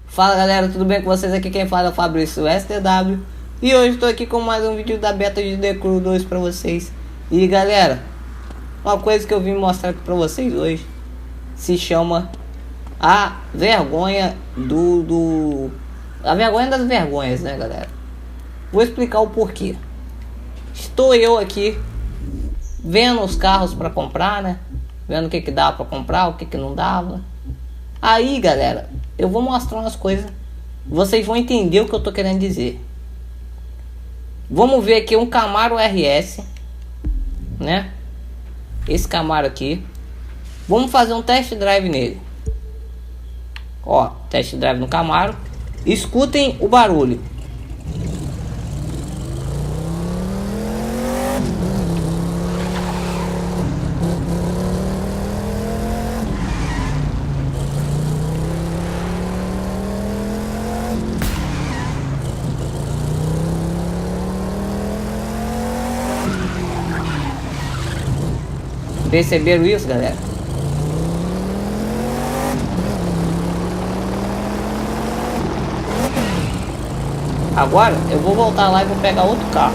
Fala galera, tudo bem com vocês? Aqui quem fala é o Fabrício STW. E hoje estou aqui com mais um vídeo da beta de The Crew 2 para vocês. E galera, uma coisa que eu vim mostrar aqui para vocês hoje se chama a vergonha a vergonha das vergonhas, né galera? Vou explicar o porquê. Estou eu aqui vendo os carros para comprar, né? Vendo o que que dá para comprar, o que que não dava. Aí galera, eu vou mostrar umas coisas, vocês vão entender o que eu tô querendo dizer. Vamos ver aqui um Camaro RS, né? Esse Camaro aqui. Vamos fazer um test drive nele. Ó, test drive no Camaro. Escutem o barulho. Perceberam isso, galera? Agora eu vou voltar lá e vou pegar outro carro.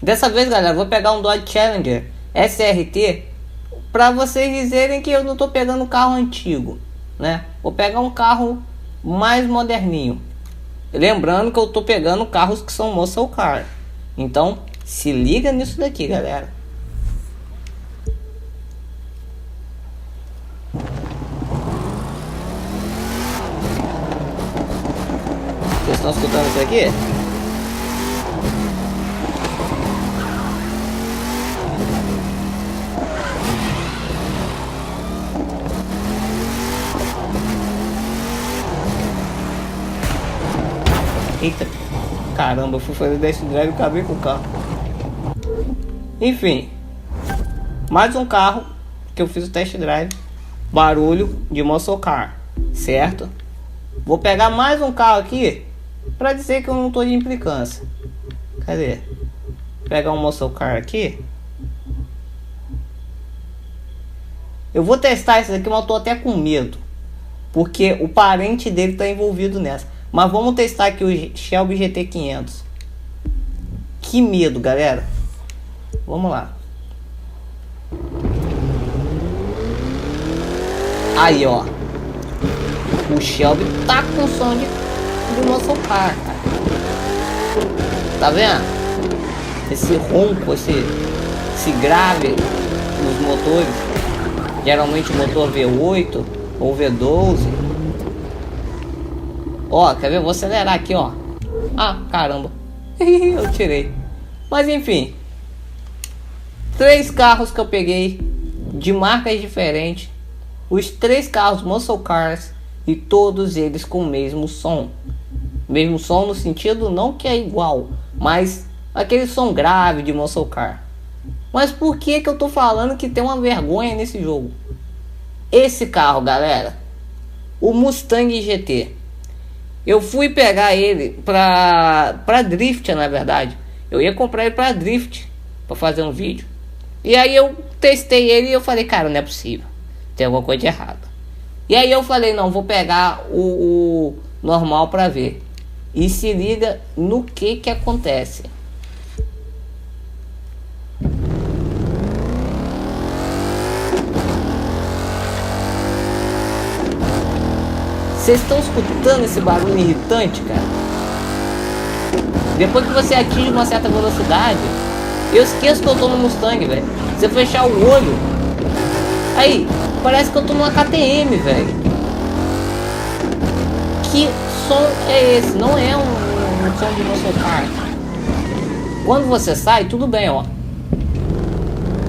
Dessa vez, galera, vou pegar um Dodge Challenger SRT para vocês dizerem que eu não tô pegando um carro antigo, né? Vou pegar um carro mais moderninho. Lembrando que eu tô pegando carros que são muscle car. Então, se liga nisso daqui, galera. Vocês estão escutando isso aqui? Eita, caramba, eu fui fazer test drive e acabei com o carro. Enfim, mais um carro que eu fiz o test drive. Barulho de muscle car, certo? Vou pegar mais um carro aqui pra dizer que eu não tô de implicância. Cadê? Vou pegar um muscle car aqui. Eu vou testar esse daqui, mas eu tô até com medo, porque o parente dele tá envolvido nessa. Mas vamos testar aqui o Shelby GT500. Que medo, galera. Vamos lá. Aí, ó. O Shelby tá com som de muscle car, cara. Tá vendo? Esse ronco, esse grave nos motores. Geralmente o motor V8 ou V12. Ó, quer ver? Vou acelerar aqui, ó. Ah, caramba. Eu tirei. Mas enfim. 3 carros que eu peguei de marcas diferentes. Os 3 carros muscle cars. E todos eles com o mesmo som. Mesmo som no sentido não que é igual, mas aquele som grave de muscle car. Mas por que que eu tô falando que tem uma vergonha nesse jogo? Esse carro, galera. O Mustang GT. Eu fui pegar ele pra drift, na verdade. Eu ia comprar ele pra drift, pra fazer um vídeo. E aí eu testei ele e eu falei, cara, não é possível, tem alguma coisa de errada. E aí eu falei, não, vou pegar o normal pra ver. E se liga no que acontece. Vocês estão escutando esse barulho irritante, cara? Depois que você atinge uma certa velocidade, eu esqueço que eu tô no Mustang, velho. Se eu fechar o olho, aí, parece que eu tô numa KTM, velho. Que som é esse? Não é um som de muscle car. Quando você sai, tudo bem, ó.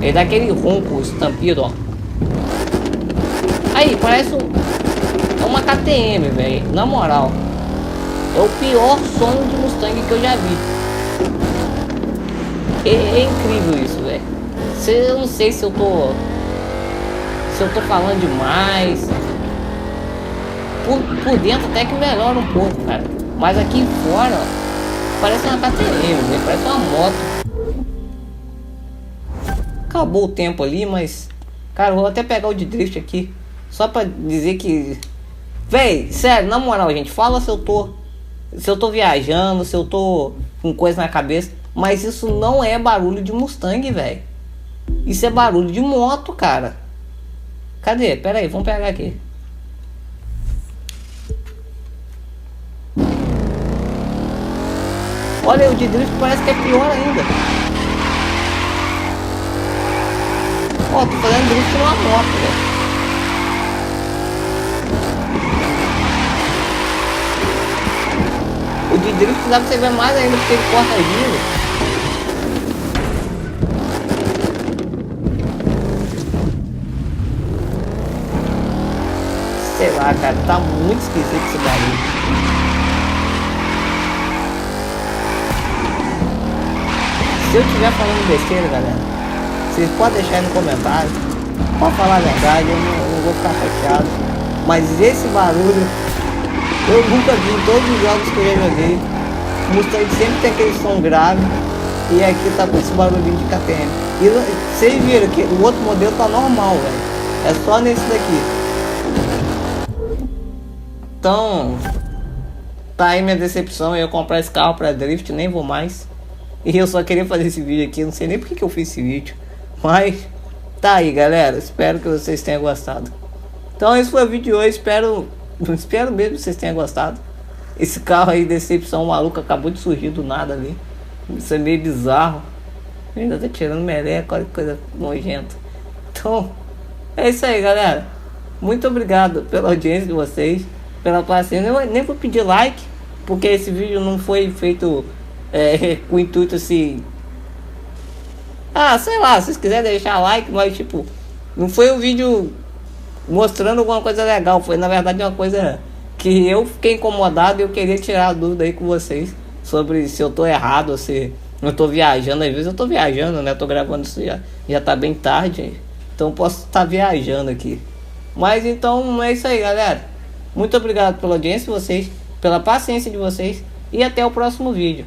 Ele dá aquele ronco estampido, ó. Aí, parece uma KTM, velho. Na moral, é o pior som de Mustang que eu já vi. É incrível isso, velho. Eu não sei se eu se eu tô falando demais. Por dentro até que melhora um pouco, cara. Mas aqui fora, ó, parece uma KTM, né? Parece uma moto. Acabou o tempo ali, mas... Cara, eu vou até pegar o de drift aqui. Só pra dizer que... Véi, sério, na moral, gente, fala se eu tô viajando, se eu tô com coisa na cabeça. Mas isso não é barulho de Mustang, velho. Isso é barulho de moto, cara. Cadê? Pera aí, vamos pegar aqui. Olha, o de drift parece que é pior ainda. Ó, tô fazendo drift numa moto, velho. O de drift dá pra você ver mais ainda porque ele corta giro. Sei lá, cara, tá muito esquisito esse barulho. Se eu estiver falando besteira, galera, vocês podem deixar aí no comentário. Pode falar a verdade, eu não vou ficar chateado. Mas esse barulho eu nunca vi em todos os jogos que eu já joguei. O Mustang sempre tem aquele som grave. E aqui tá com esse barulhinho de KTM. E vocês viram que o outro modelo tá normal, velho. É só nesse daqui. Então, tá aí minha decepção. Eu comprar esse carro pra drift, nem vou mais. E eu só queria fazer esse vídeo aqui. Não sei nem porque que eu fiz esse vídeo. Mas tá aí, galera. Espero que vocês tenham gostado. Então esse foi o vídeo de hoje. Espero mesmo que vocês tenham gostado. Esse carro aí, decepção maluca, acabou de surgir do nada ali. Isso é meio bizarro. Ainda tá tirando meleca, olha que coisa nojenta. Então, é isso aí, galera. Muito obrigado pela audiência de vocês, pela paciência. Eu nem vou pedir like, porque esse vídeo não foi feito com o intuito assim... Ah, sei lá, se vocês quiserem deixar like, mas tipo... Não foi um vídeo mostrando alguma coisa legal. Foi na verdade uma coisa que eu fiquei incomodado e eu queria tirar a dúvida aí com vocês sobre se eu tô errado ou se eu tô viajando. Às vezes eu tô viajando, né? Eu tô gravando isso já tá bem tarde, então posso estar viajando aqui. Mas então é isso aí, galera. Muito obrigado pela audiência de vocês, pela paciência de vocês e até o próximo vídeo.